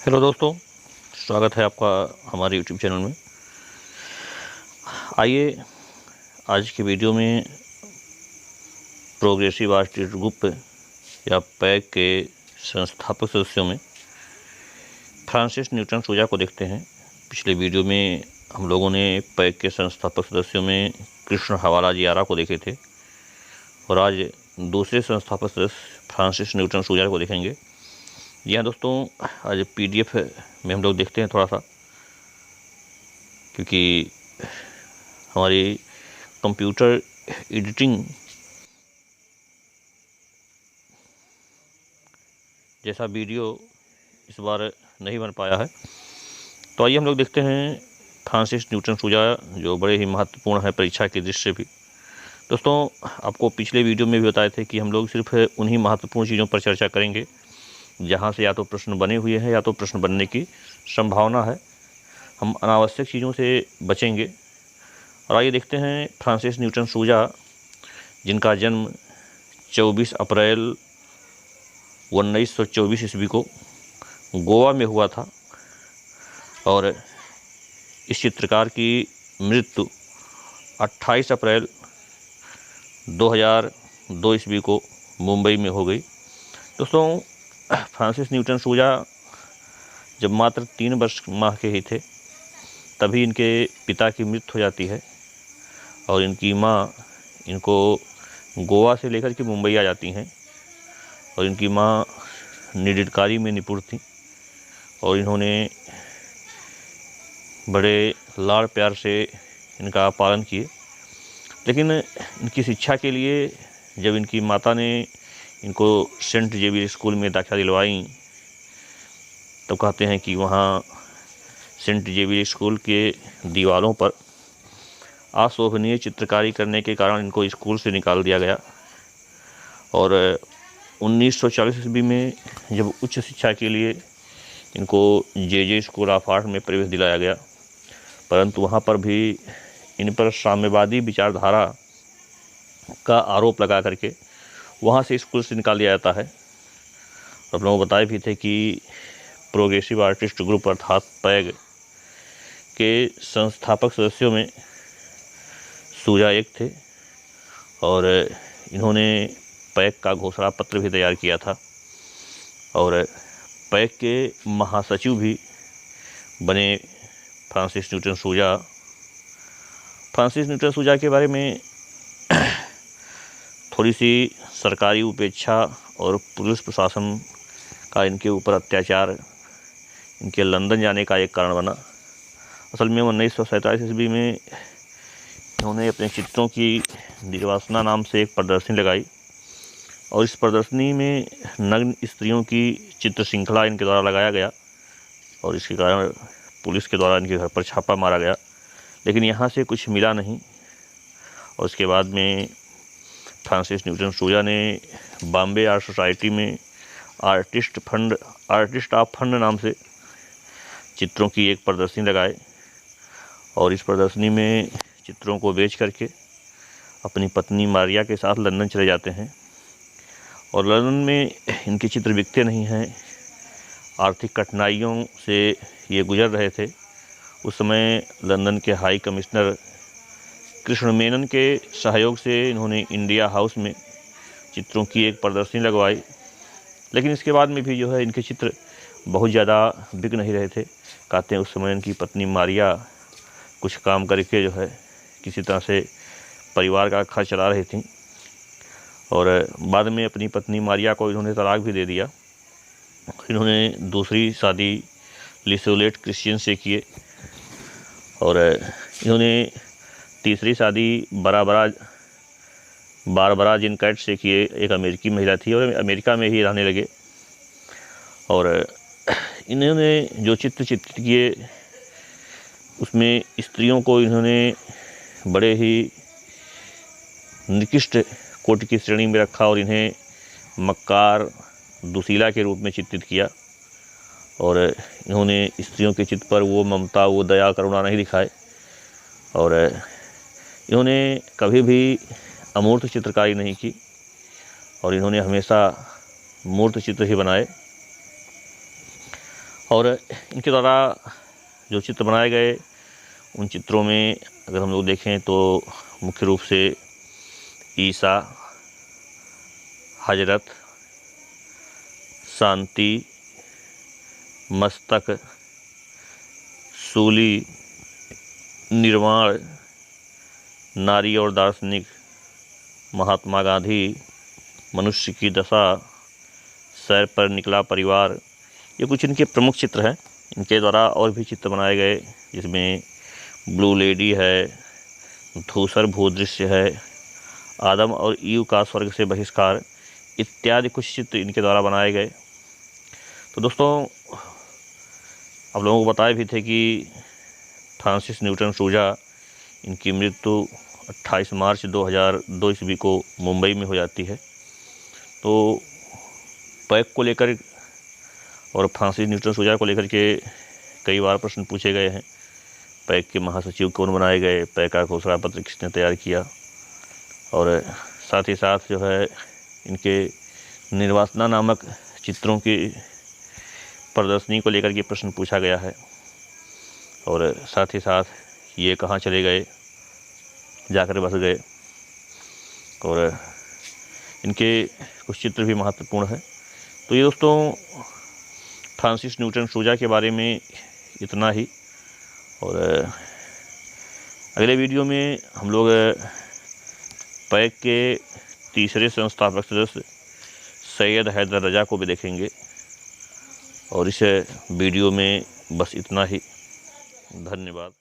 Hello दोस्तों, स्वागत है आपका हमारे यूट्यूब चैनल में। आइए आज की वीडियो में प्रोग्रेसिव आर्टिस्ट ग्रुप या पैक के संस्थापक सदस्यों में फ्रांसिस न्यूटन सूजा को देखते हैं। पिछले वीडियो में हम लोगों ने पैक के संस्थापक सदस्यों में कृष्ण हवालाजी आरा को देखे थे और आज दूसरे संस्थापक सदस्य फ्रांसिस न्यूटन सूजा को देखेंगे। जी हाँ दोस्तों, आज PDF में हम लोग देखते हैं थोड़ा सा, क्योंकि हमारी कंप्यूटर एडिटिंग जैसा वीडियो इस बार नहीं बन पाया है। तो आइए हम लोग देखते हैं फ्रांसिस न्यूटन सूजा, जो बड़े ही महत्वपूर्ण है परीक्षा की दृष्टि से भी। दोस्तों, आपको पिछले वीडियो में भी बताए थे कि हम लोग सिर्फ उन्हीं महत्वपूर्ण चीज़ों पर चर्चा करेंगे जहाँ से या तो प्रश्न बने हुए हैं या तो प्रश्न बनने की संभावना है। हम अनावश्यक चीज़ों से बचेंगे। और आइए देखते हैं फ्रांसिस न्यूटन सूजा, जिनका जन्म 24 अप्रैल 1924 ईस्वी को गोवा में हुआ था और इस चित्रकार की मृत्यु 28 अप्रैल 2002 ईस्वी को मुंबई में हो गई। दोस्तों, फ्रांसिस न्यूटन सूजा जब मात्र 3 वर्ष माह के ही थे तभी इनके पिता की मृत्यु हो जाती है और इनकी माँ इनको गोवा से लेकर के मुंबई आ जाती हैं। और इनकी माँ निडरकारी में निपुण थी और इन्होंने बड़े लाड़ प्यार से इनका पालन किए। लेकिन इनकी शिक्षा के लिए जब इनकी माता ने इनको सेंट जेवियर स्कूल में दाखिला दिलवाई, तो कहते हैं कि वहाँ सेंट जेवियर स्कूल के दीवारों पर अशोभनीय चित्रकारी करने के कारण इनको स्कूल से निकाल दिया गया। और 1940 ईस्वी में जब उच्च शिक्षा के लिए इनको जे स्कूल ऑफ आर्ट में प्रवेश दिलाया गया, परंतु वहाँ पर भी इन पर साम्यवादी विचारधारा का आरोप लगा करके वहाँ से स्कूल से निकाल दिया जाता है। आप लोगों को बताए भी थे कि प्रोग्रेसिव आर्टिस्ट ग्रुप अर्थात पैग के संस्थापक सदस्यों में सूजा एक थे और इन्होंने पैग का घोषणा पत्र भी तैयार किया था और पैग के महासचिव भी बने फ्रांसिस न्यूटन सूजा। फ्रांसिस न्यूटन सूजा के बारे में थोड़ी सी सरकारी उपेक्षा और पुलिस प्रशासन का इनके ऊपर अत्याचार इनके लंदन जाने का एक कारण बना। असल में 1947 ईस्वी में इन्होंने अपने चित्रों की निर्वासना नाम से एक प्रदर्शनी लगाई और इस प्रदर्शनी में नग्न स्त्रियों की चित्र श्रृंखला इनके द्वारा लगाया गया और इसके कारण पुलिस के द्वारा इनके घर पर छापा मारा गया, लेकिन यहाँ से कुछ मिला नहीं। और उसके बाद में फ्रांसिस न्यूटन सूजा ने बॉम्बे आर्ट सोसाइटी में आर्टिस्ट ऑफ फंड नाम से चित्रों की एक प्रदर्शनी लगाए और इस प्रदर्शनी में चित्रों को बेच करके अपनी पत्नी मारिया के साथ लंदन चले जाते हैं। और लंदन में इनके चित्र बिकते नहीं हैं, आर्थिक कठिनाइयों से ये गुजर रहे थे। उस समय लंदन के हाई कमिश्नर कृष्ण मेनन के सहयोग से इन्होंने इंडिया हाउस में चित्रों की एक प्रदर्शनी लगवाई, लेकिन इसके बाद में भी जो है इनके चित्र बहुत ज़्यादा बिक नहीं रहे थे। कहते हैं उस समय इनकी पत्नी मारिया कुछ काम करके जो है किसी तरह से परिवार का खर्च चला रही थी और बाद में अपनी पत्नी मारिया को इन्होंने तलाक भी दे दिया। इन्होंने दूसरी शादी लिसोलेट क्रिश्चियन से किए और इन्होंने तीसरी शादी बारबरा जिन कैट से किए, एक अमेरिकी महिला थी और अमेरिका में ही रहने लगे। और इन्होंने जो चित्र किए उसमें स्त्रियों को इन्होंने बड़े ही निकृष्ट कोटि की श्रेणी में रखा और इन्हें मक्कार दुशीला के रूप में चित्रित किया और इन्होंने स्त्रियों के चित्र पर वो ममता, वो दया, करुणा नहीं दिखाए और इन्होंने कभी भी अमूर्त चित्रकारी नहीं की और इन्होंने हमेशा मूर्त चित्र ही बनाए। और इनके द्वारा जो चित्र बनाए गए उन चित्रों में अगर हम लोग देखें तो मुख्य रूप से ईसा, हजरत, शांति, मस्तक, सूली, निर्वाण, नारी और दार्शनिक, महात्मा गांधी, मनुष्य की दशा, सैर पर निकला परिवार, ये कुछ इनके प्रमुख चित्र हैं। इनके द्वारा और भी चित्र बनाए गए जिसमें ब्लू लेडी है, धूसर भूदृश्य है, आदम और ईव का स्वर्ग से बहिष्कार इत्यादि कुछ चित्र इनके द्वारा बनाए गए। तो दोस्तों, आप लोगों को बताए भी थे कि फ्रांसिस न्यूटन सूजा, इनकी मृत्यु 28 मार्च 2002 ईस्वी को मुंबई में हो जाती है। तो पैक को लेकर और फ्रांसिस न्यूटन सूजा को लेकर के कई बार प्रश्न पूछे गए हैं। पैक के महासचिव कौन बनाए गए, पैक का घोषणा पत्र किसने तैयार किया, और साथ ही साथ जो है इनके निर्वासना नामक चित्रों की प्रदर्शनी को लेकर के प्रश्न पूछा गया है, और साथ ही साथ ये कहाँ चले गए, जाकर बस गए। और इनके कुछ चित्र भी महत्वपूर्ण हैं। तो ये दोस्तों फ्रांसिस न्यूटन सूजा के बारे में इतना ही, और अगले वीडियो में हम लोग पैक के तीसरे संस्थापक सदस्य सैयद हैदर रजा को भी देखेंगे। और इस वीडियो में बस इतना ही। धन्यवाद।